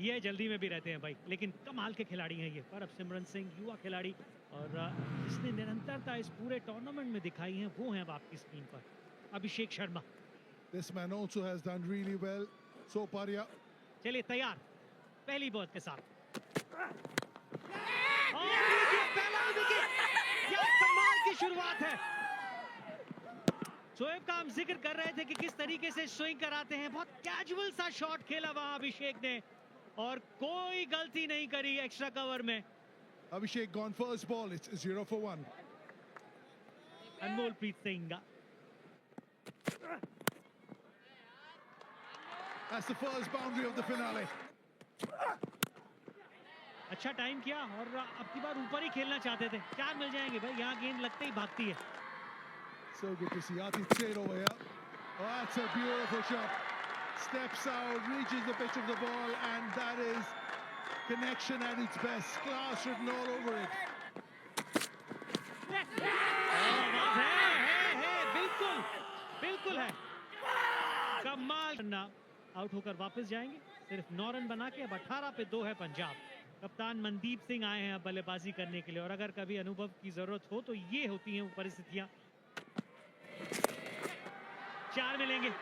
ये जल्दी में भी रहते हैं भाई, लेकिन कमाल के खिलाड़ी हैं ये। पर अब सिमरन सिंह युवा खिलाड़ी और जिसने निरंतरता इस पूरे टूर्नामेंट में दिखाई है वो है अब आपकी स्क्रीन पर Abhishek Sharma. This man also has done really well. So Paria. चलिए तैयार पहली बॉल के साथ। पहला विकेट, क्या कमाल की शुरुआत है। शोएब का हम जिक्र कर रहे थे कि किस तरीके से स्विंग कराते हैं, बहुत कैजुअल सा शॉट खेला वहां अभिषेक ने और कोई गलती नहीं करी एक्स्ट्रा कवर में। Abhishek gone first ball. It's 0 for 1. Anmolpreet Singh, That's the first boundary of the finale. अच्छा टाइम किया और अब की बार ऊपर ही खेलना चाहते थे। 4 मिल जाएंगे भाई, यहाँ गेंद लगते ही भागती है। So good to see Atif Sain over here. Oh, that's a beautiful shot. Steps out, reaches the pitch of the ball, and that is connection at its best. Class written all over it. बिल्कुल बिल्कुल है, कमाल। Out होकर वापस जाएंगे, सिर्फ 9 run बना के। अब 18 पे 2 है पंजाब। कप्तान मनदीप सिंह आए हैं अब बल्लेबाजी करने के लिए और अगर कभी अनुभव की जरूरत हो तो ये होती हैं वो परिस्थितियां। 4 मिलेंगे।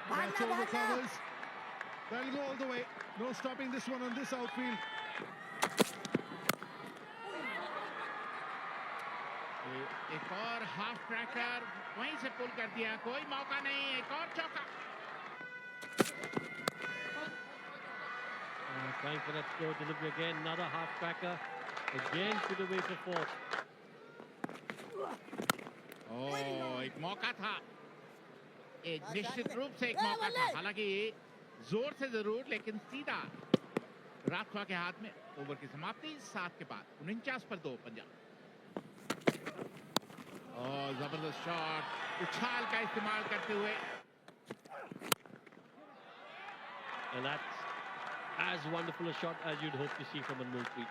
That's all the covers. They'll go all the way. No stopping this one on this outfield. एक और हाफ ट्रैकर वहीं से पुल कर दिया, कोई मौका नहीं। एक और चौका। Trying for that slow delivery again, another half cracker, again to the way for 4. एक मौका था, एक निश्चित रूप से एक मौका था, हालांकि जोर से जरूर लेकिन सीधा राठवा के हाथ में। ओवर की समाप्ति 7 के बाद 49 पर 2 पंजाब। जबरदस्त शॉट, उछाल का इस्तेमाल करते हुए। And that's as wonderful a shot as you'd hope to see from Anmolpreet.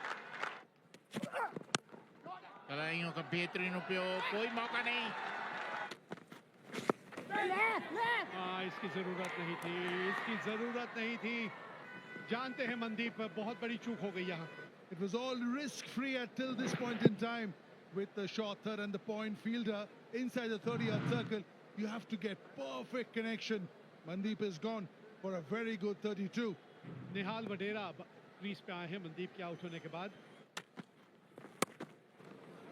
कलाइयों का बेहतरीन उपयोग, कोई मौका नहीं। इसकी जरूरत नहीं थी, इसकी जरूरत नहीं थी। जानते हैं मनदीप, बहुत बड़ी चूक हो गई यहाँ। It was all risk-free until this point in time. With the short third and the point fielder inside the 30-yard circle, you have to get perfect connection. Mandeep is gone for a very good 32. Nihal Wadhera crease पे आए हैं मनदीप के out होने के बाद।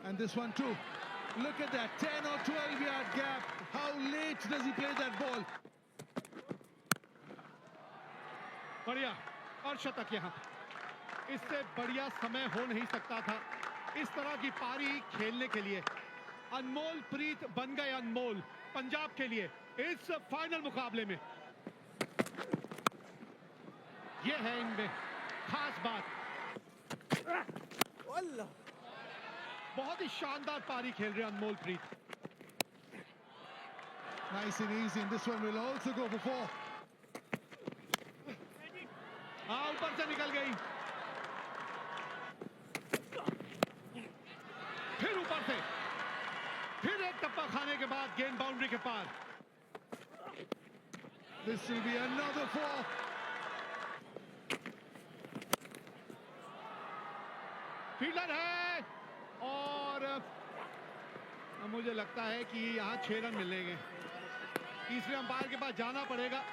And this one too. Look at that 10 or 12-yard gap. How late does he play that ball? बढ़िया और शतक यहाँ। इससे बढ़िया समय हो नहीं सकता था इस तरह की पारी खेलने के लिए। अनमोलप्रीत बन गए अनमोल पंजाब के लिए इस फाइनल मुकाबले में। ये है इनमें खास बात। बहुत ही शानदार पारी खेल रहे Anmolpreet. Nice and easy, and this one will also go for 4. ऊपर से निकल गई, फिर ऊपर से, फिर एक टप्पा खाने के बाद गेंद बाउंड्री के पार। This will be another 4. Fielder है और मुझे लगता है कि यहाँ 6 रन मिलेंगे। तीसरे अंपायर के पास जाना पड़ेगा।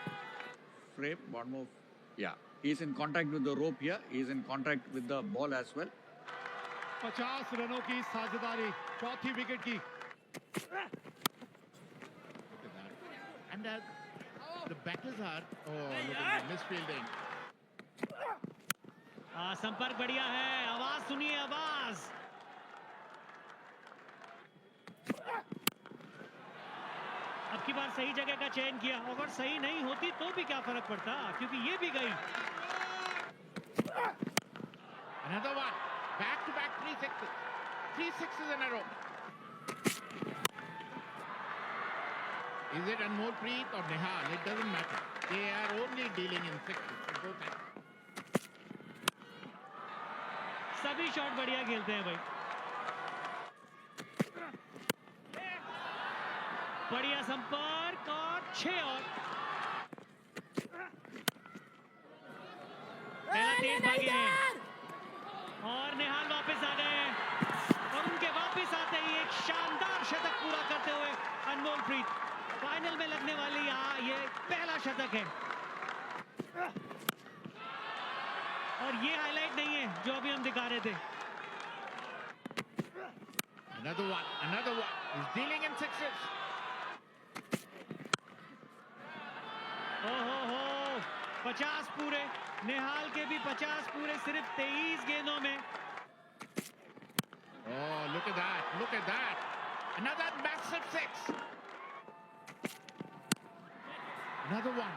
Frame, one more. Yeah, he's in contact with the rope here. He's in contact with the ball as well. 50 रनों की साझेदारी, चौथी विकेट की। And the batters are look at the misfielding. संपर्क बढ़िया है, आवाज सुनिए आवाज। अब की बार सही जगह का चयन किया, अगर सही नहीं होती तो भी क्या फर्क पड़ता, क्योंकि ये भी गई। Another one, back to back 3 sixes, 3 sixes in a row. Is it Anmolpreet or Nihal? It doesn't matter. They are only dealing in sixes. Both ends. सभी शॉट बढ़िया खेलते हैं भाई। बढ़िया संपर्क और 6 और भागे हैं और निहाल वापस आ गए हैं और उनके वापस आते ही एक शानदार शतक पूरा करते हुए अनमोल प्रीत फाइनल में लगने वाली ये पहला शतक है और ये हाईलाइट नहीं है जो अभी हम दिखा रहे थे. Another one. He's dealing in sixes. हो 50 पूरे, निहाल के भी 50 पूरे सिर्फ 23 गेंदों में. Oh, look at that. Another massive six. Another one.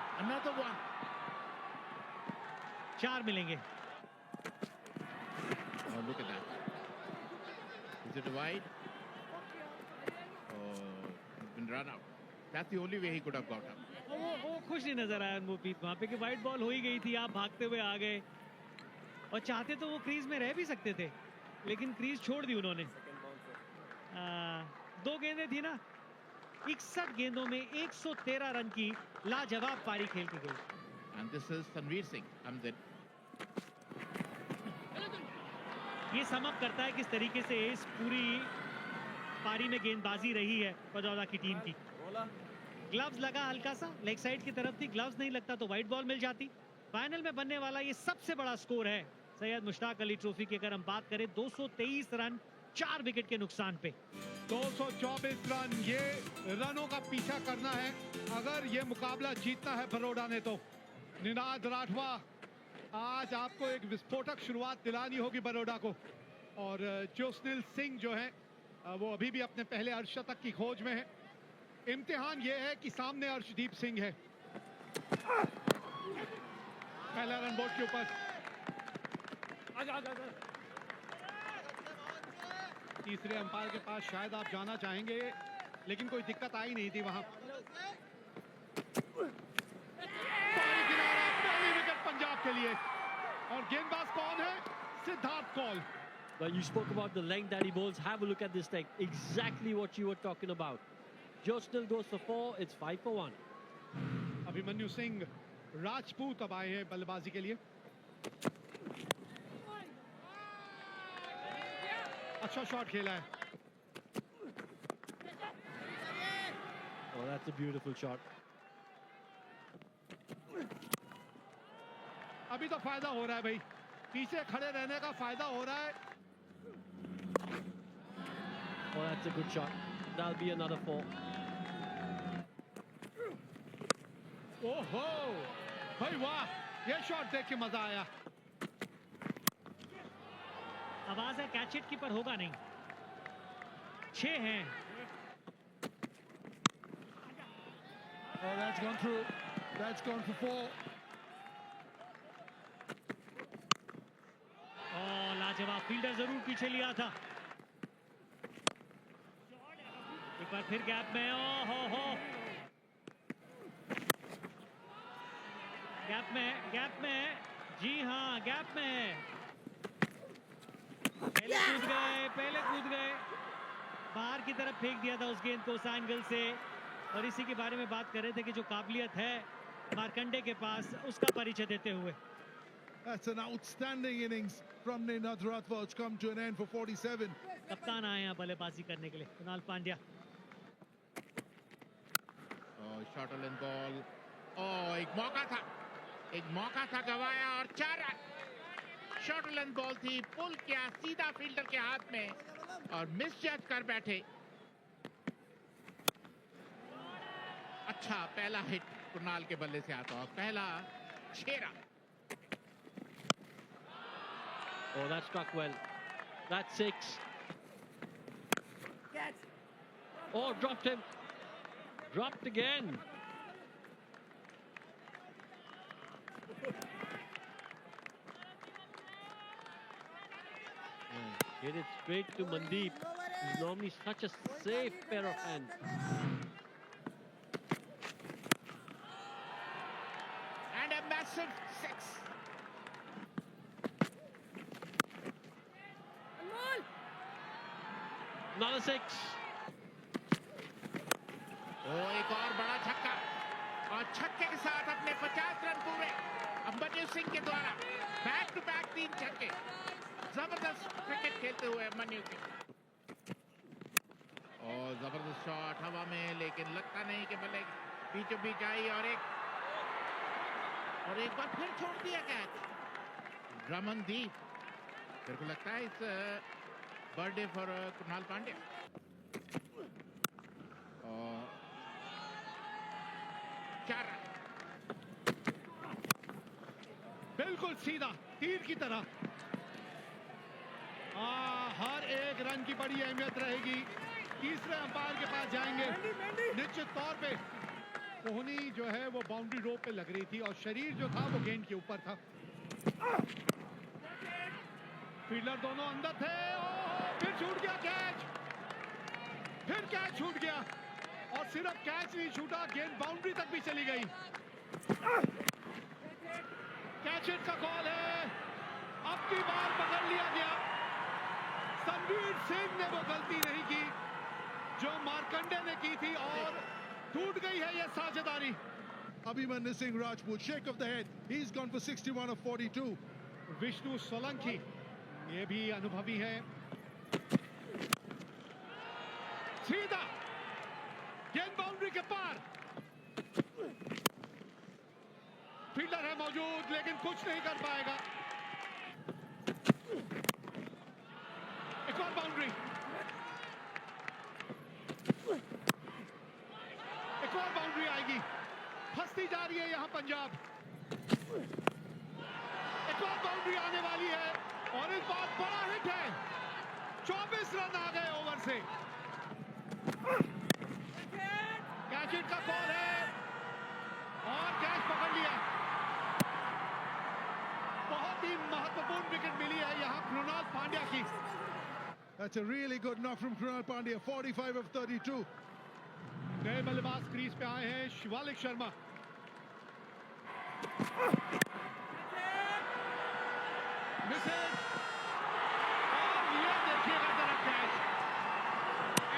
4 मिलेंगे. Oh, look at that. Is it wide? Oh, he's been run out. That's the only way he could have got up. वो खुश नहीं नजर आया अनमोलप्रीत वहां पे कि वाइट बॉल हो ही गई थी, आप भागते हुए आ गए और चाहते तो वो क्रीज में रह भी सकते थे लेकिन क्रीज छोड़ दी उन्होंने. 2 गेंदें थी ना, 61 गेंदों में 113 रन की लाजवाब पारी खेल के गई. And this is Tanveer Singh comes in. ये समअप करता है किस तरीके से इस पूरी पारी में गेंदबाजी रही है बड़ौदा की टीम की. ग्लव्स लगा हल्का सा, लेग साइड की तरफ थी, ग्लव्स नहीं लगता तो वाइट बॉल मिल जाती. फाइनल में बनने वाला ये सबसे बड़ा स्कोर है सैयद मुश्ताक अली ट्रॉफी की. अगर हम बात करें 223 रन 4 विकेट के नुकसान पे. 224 रन, ये रनों का पीछा करना है अगर ये मुकाबला जीतना है बड़ौदा ने तो. निनाद राठवा, आज आपको एक विस्फोटक शुरुआत दिलानी होगी बड़ौदा को. और ज्योत्सना सिंह जो है वो अभी भी अपने पहले अर्धशतक की खोज में है. इम्तिहान ये है कि सामने अर्शदीप सिंह है. पहला रन बोर्ड के ऊपर. तीसरे अंपायर के पास शायद आप जाना चाहेंगे लेकिन कोई दिक्कत आई नहीं थी वहां. पहली विकेट पंजाब के लिए और गेंदबाज कौन है? Siddharth Kaul. Well, you spoke about the length that he bowls. Have a look at this leg. Exactly what you were talking about. Jyotsna goes for 4. It's 5 for 1. Abhimanyu Singh Rajput अब आए हैं बल्लेबाजी के लिए. अच्छा शॉट खेला है. Oh, that's a beautiful shot. अभी तो फायदा हो रहा है भाई, पीछे खड़े रहने का फायदा हो रहा है. Oh, that's a good shot. That'll be another 4. ओहो भाई वाह, ये शॉट देख के मजा आया. आवाज है कैच इट की पर होगा नहीं. 6 हैं. Oh, that's gone through. That's gone for 4. लाजवाब फील्डर जरूर पीछे लिया था. एक बार फिर गैप में. हो गैप में जी हाँ, गैप में है. पहले कूद गए बाहर की तरफ फेंक दिया था उस गेंद को उस एंगल से. और इसी के बारे में बात कर रहे थे कि जो काबिलियत है मार्कंडे के पास उसका परिचय देते हुए. That's an outstanding innings from Ninad Rathwa. It's come to an end for 47. कप्तान आए हैं बल्लेबाजी करने के लिए, Kunal Pandya. Short length ball. एक मौका था गवाया और 4 रन. शॉर्ट लेंथ बॉल थी, पुल किया सीधा फील्डर के हाथ में और मिस जज कर बैठे. अच्छा पहला हिट कुणाल के बल्ले से आता, पहला 6 run. Oh, that struck well. That's 6. Oh, dropped him. Dropped again. Hit it straight to Mandeep. He's normally such a safe pair of hands. And a massive 6. Another 6. एक और बड़ा छक्का और छक्के के साथ अपने 50 रन पूरे अभिमन्यु सिंह के द्वारा। बैक टू बैक 3 छक्के। जबरदस्त क्रिकेट खेलते हुए अभिमन्यु सिंह। और जबरदस्त शॉट हवा में, लेकिन लगता नहीं कि बल्ले बीचों बीच आई और एक बार फिर छोड़ दिया कैच। रमनदीप, मेरे को लगता है इस बर्थडे फॉर कृणाल पांड्या। और 4 रन। बिल्कुल सीधा तीर की तरह। हर एक रन की बड़ी अहमियत रहेगी। तीसरे अंपायर के पास जाएंगे। निश्चित तौर पे कोहनी जो है वो बाउंड्री रोप पे लग रही थी और शरीर जो था वो गेंद के ऊपर था। फील्डर दोनों अंदर थे। फिर छूट गया कैच। फिर कैच छूट गया और सिर्फ कैच नहीं छूटा, गेंद बाउंड्री तक भी चली गई। कैच हिट का कॉल है। अब की बार पकड़ लिया गया। संवीर सिंह ने वो गलती नहीं की जो मार्कंडे ने की थी और टूट गई है ये साझेदारी। Abhimanyu Singh Rajput, shake of the head. He's gone for 61 of 42. Vishnu Solanki ये भी अनुभवी है। सीधा गेंद बाउंड्री के पार। फील्डर है मौजूद लेकिन कुछ नहीं कर पाएगा। एक और बाउंड्री। एक और बाउंड्री आएगी। फंसती जा रही है यहां पंजाब। एक और बाउंड्री आने वाली है और इस बार बड़ा हिट है। 24 रन आ गए ओवर से। कैच हिट का कॉल है और कैच पकड़ लिया। बहुत ही महत्वपूर्ण विकेट मिली है यहां कृणाल पांड्या की। That's a really good knock from Krunal Pandya, 45 of 32. नए बल्लेबाज क्रीज पे आए हैं शिवालिक शर्मा। मिसेज और ये देखिएगा जरा कैच।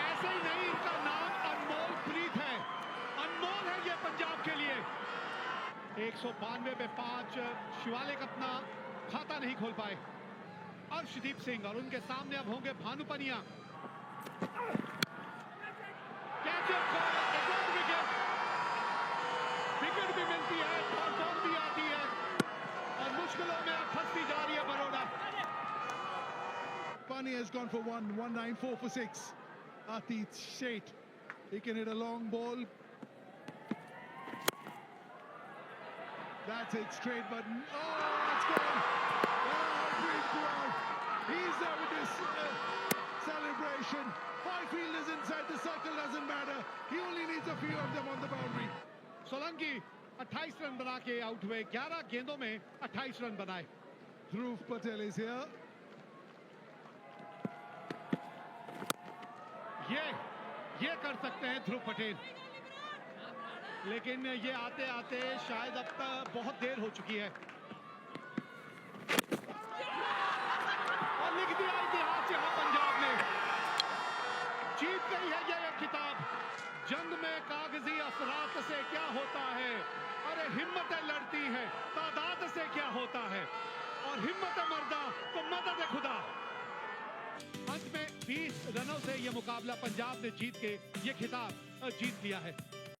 ऐसे ही नहीं, इनका नाम अनमोल प्रीत है। अनमोल है ये पंजाब के लिए। 192 पे 5। शिवालिक अपना खाता नहीं खोल पाए। अर्शदीप सिंह और उनके सामने अब होंगे भानुपनिया। विकेट भी मिलती है और बॉल भी आती है और मुश्किलों में अब फंसती जा रही है Baroda. Pani has gone for 194 for 6. Atit Sheth, he can hit a long ball. That's it straight, but it's gone. Great crowd. He's there with this celebration. 5 fielders inside the circle, doesn't matter. He only needs a few of them on the boundary. Solanki 28 run बना के out हुए। 11 गेंदों में 28 run बनाए। Dhruv Patel is here. ये कर सकते हैं ध्रुव पटेल, लेकिन ये आते आते शायद अब तक बहुत देर हो चुकी है। और लिख दिया इतिहास यहां पंजाब ने। जीत गई है ये खिताब। जंग में कागजी असरात से क्या होता है, अरे हिम्मतें लड़ती है, तादाद से क्या होता है, और हिम्मत मर्दा तो मदद खुदा। अंत में 20 रनों से यह मुकाबला पंजाब ने जीत के ये खिताब जीत लिया है।